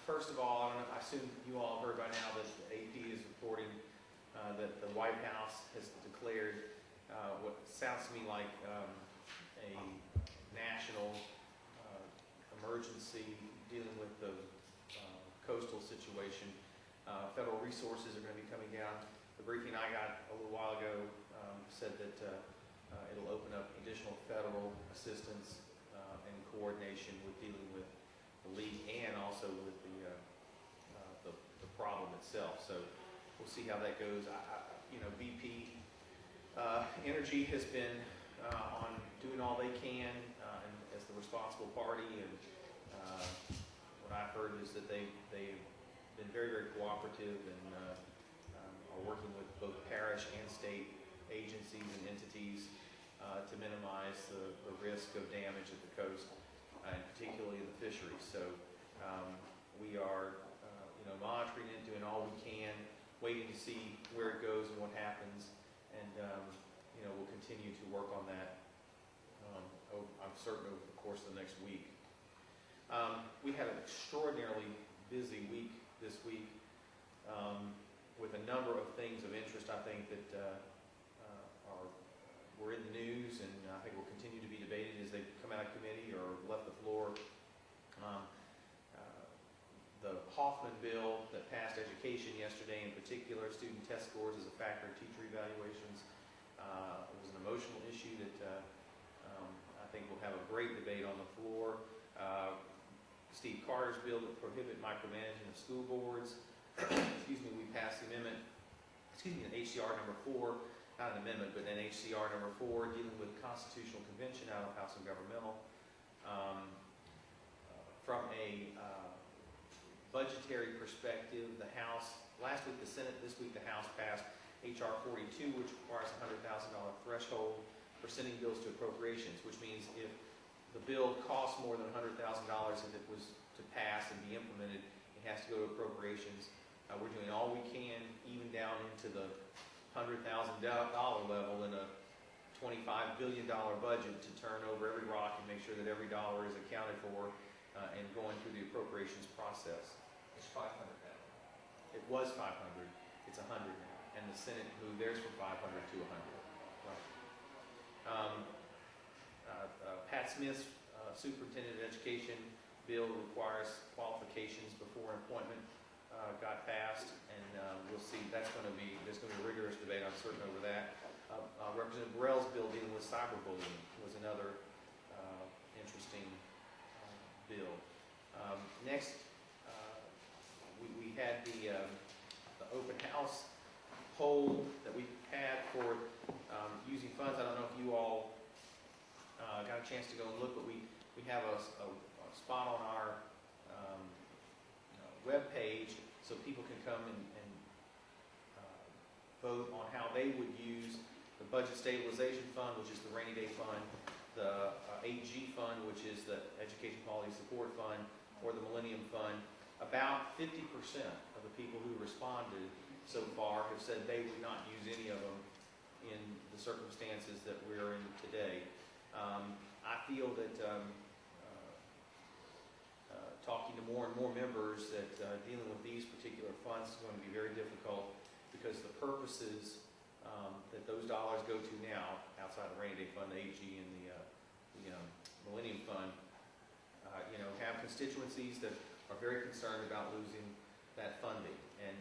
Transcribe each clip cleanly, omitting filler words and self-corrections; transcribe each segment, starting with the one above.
First of all, I assume you all heard by now that the AP is reporting that the White House has declared what sounds to me like a national emergency dealing with the coastal situation. Federal resources are going to be coming down. The briefing I got a little while ago said that it'll open up additional federal assistance and coordination with dealing with the leak and also with the problem itself. So we'll see how that goes. BP Energy has been on doing all they can as the responsible party, and what I've heard is that they've been very, very cooperative and are working with both parish and state agencies and entities to minimize the risk of damage at the coast, and particularly in the fisheries. So we are monitoring it, doing all we can, waiting to see where it goes and what happens, and we'll continue to work on that, I'm certain, over the course of the next week. We had an extraordinarily busy week this week with a number of things of interest, I think, that were in the news, and I think will continue to be debated as they come out of committee or left the floor. The Hoffman bill that passed education yesterday, in particular, student test scores as a factor in teacher evaluations, it was an emotional issue that I think will have a great debate on the floor. Steve Carter's bill that prohibit micromanaging of school boards. Excuse me, we passed the amendment, an HCR number 4, not an amendment, but an HCR number 4, dealing with constitutional convention out of House and Governmental. From a budgetary perspective, the House, last week the Senate, this week the House passed H.R. 42, which requires a $100,000 threshold for sending bills to appropriations, which means if the bill costs more than $100,000 if it was to pass and be implemented, it has to go to appropriations. We're doing all we can, even down into the $100,000 level in a $25 billion budget, to turn over every rock and make sure that every dollar is accounted for and going through the appropriations process. It's 500 now. It was 500. It's 100 now. And the Senate moved theirs from 500 to 100. Right. Pat Smith's superintendent of education bill requires qualifications before an appointment got passed, and we'll see. There's going to be a rigorous debate, I'm certain, over that. Representative Burrell's bill dealing with cyberbullying was another interesting bill. Next, we had the open house poll that we had for using funds. I don't know if you all got a chance to go and look, but we have a spot on our web page so people can come and vote on how they would use the Budget Stabilization Fund, which is the rainy day fund, the 8G fund, which is the Education Quality Support Fund, or the Millennium Fund. About 50% of the people who responded so far have said they would not use any of them in the circumstances that we're in today. I feel that talking to more and more members that dealing with these particular funds is going to be very difficult, because the purposes that those dollars go to now, outside the rainy day fund, the 8G and the Millennium Fund, have constituencies that are very concerned about losing that funding. And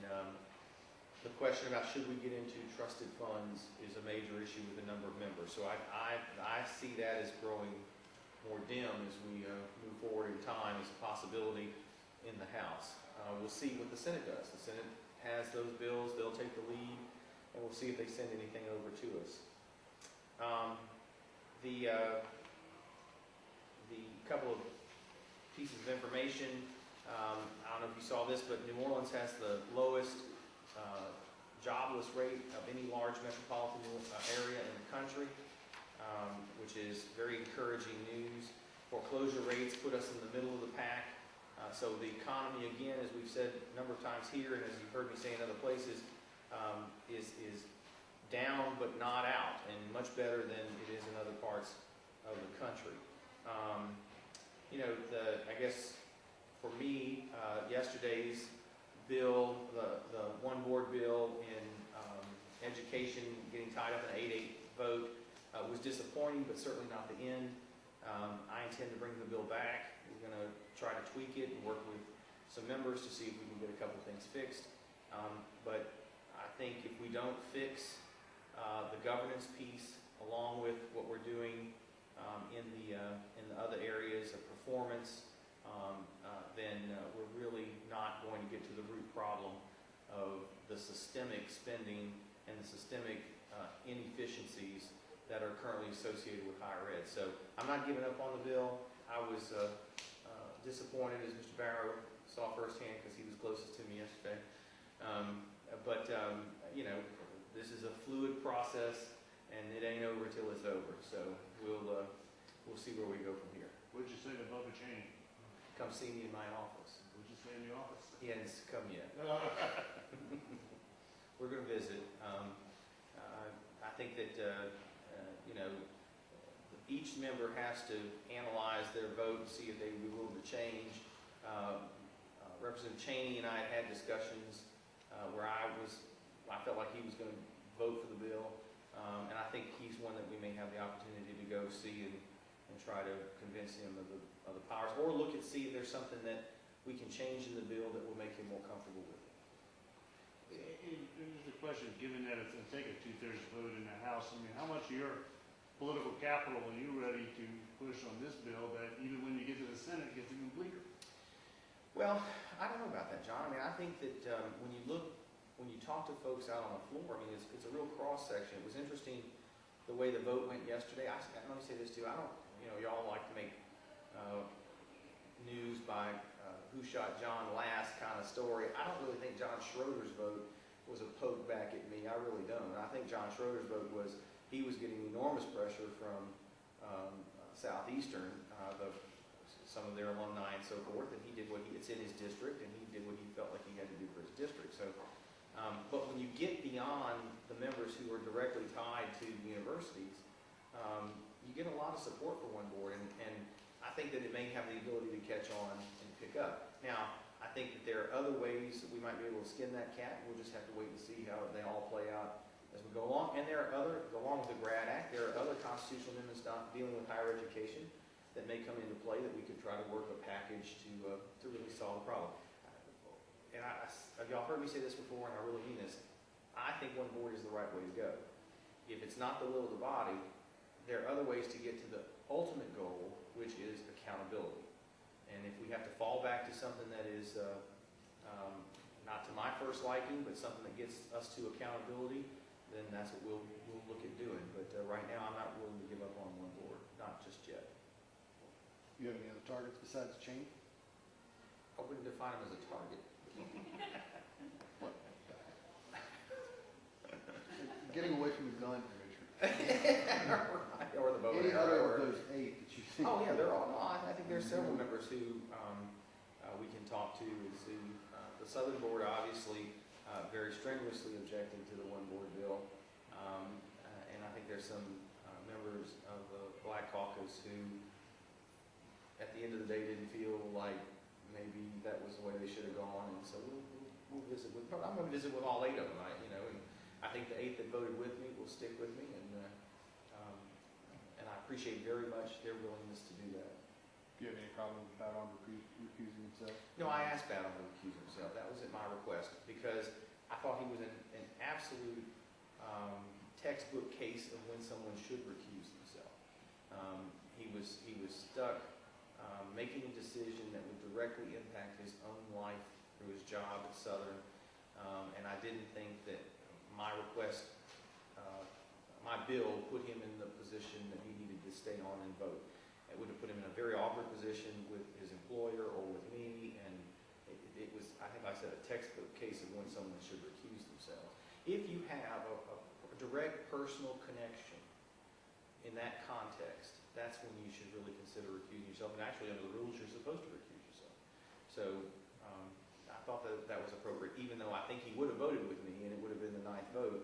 the question about should we get into trusted funds is a major issue with a number of members. So I see that as growing more dim as we move forward in time as a possibility in the House. We'll see what the Senate does. The Senate has those bills. They'll take the lead, and we'll see if they send anything over to us. The couple of pieces of information, I don't know if you saw this, but New Orleans has the lowest jobless rate of any large metropolitan area in the country, which is very encouraging news. Foreclosure rates put us in the middle of the pack. So the economy, again, as we've said a number of times here, and as you've heard me say in other places, is down but not out, and much better than it is in other parts of the country. I guess for me, yesterday's bill, the one board bill in education, getting tied up in an 8-8 vote, was disappointing, but certainly not the end. I intend to bring the bill back. We're going to try to tweak it and work with some members to see if we can get a couple things fixed. But I think if we don't fix the governance piece, along with what we're doing in the other areas of performance, then we're really not going to get to the root problem of the systemic spending and the systemic inefficiencies that are currently associated with higher ed. So I'm not giving up on the bill. I was disappointed, as Mr. Barrow saw firsthand, because he was closest to me yesterday. You know, this is a fluid process, and it ain't over till it's over. So we'll see where we go from here. What'd you say to Bubba Cheney? Come see me in my office. What'd you say in the office? He hasn't come yet. We're going to visit. I think that you know, each member has to analyze their vote and see if they would be willing to change. Representative Cheney and I had discussions where I felt like he was going to vote for the bill, and I think he's one that we may have the opportunity to go see and try to convince him of the powers, or look and see if there's something that we can change in the bill that will make him more comfortable with it. Here's the question, given that it's going to take a 2/3 vote in the House, I mean, how much of your political capital are you ready to push on this bill that even when you get to the Senate, it gets even bleaker? Well, I don't know about that, John. I mean, I think that when you talk to folks out on the floor, I mean, it's a real cross-section. It was interesting the way the vote went yesterday. Let me say this too. I don't, you know, y'all like to make news by who shot John last kind of story. I don't really think John Schroeder's vote was a poke back at me. I really don't. I think John Schroeder's vote was, he was getting enormous pressure from Southeastern, some of their alumni and so forth, and he did it's in his district, and he did what he felt like he had to do for his district. So, but when you get beyond the members who are directly tied to the universities, you get a lot of support for one board, and I think that it may have the ability to catch on and pick up. Now, I think that there are other ways that we might be able to skin that cat. We'll just have to wait and see how they all play out as we go along. And there are along with the GRAD Act, there are other constitutional amendments dealing with higher education that may come into play that we could try to work a package to really solve the problem. And y'all heard me say this before, and I really mean this. I think one board is the right way to go. If it's not the will of the body, there are other ways to get to the ultimate goal, which is accountability. And if we have to fall back to something that is not to my first liking, but something that gets us to accountability, then that's what we'll look at doing. But right now, I'm not willing to give up on one board, not just yet. You have any other targets besides Cheney? I wouldn't define him as a target. Getting away from the gun, Richard. Or the vote. Any other of those 8 that you think? Oh yeah, they're all. No, I think there's several members who we can talk to and see. The Southern Board obviously very strenuously objecting to the one board bill, and I think there's some members of the Black Caucus who, at the end of the day, didn't feel like maybe that was the way they should have gone, and so we'll visit with. I'm going to visit with all 8 of them. And I think the 8 that voted with me will stick with me, and I appreciate very much their willingness to do that. Do you have any problem with Bowdon recusing himself? No, I asked Bowdon to recuse himself. That was at my request because I thought he was an absolute textbook case of when someone should recuse themselves. He was stuck making a decision that would directly impact his own life through his job at Southern, and I didn't think that my request, my bill, put him in the position that he needed to stay on and vote. It would have put him in a very awkward position with his employer or with me, and it was, I think I said, a textbook case of when someone should recuse themselves. If you have a direct personal connection in that context, that's when you should really consider recusing yourself. And actually, under the rules, you're supposed to recuse yourself. So I thought that was appropriate, even though I think he would have voted with me, and it would have been the 9th vote.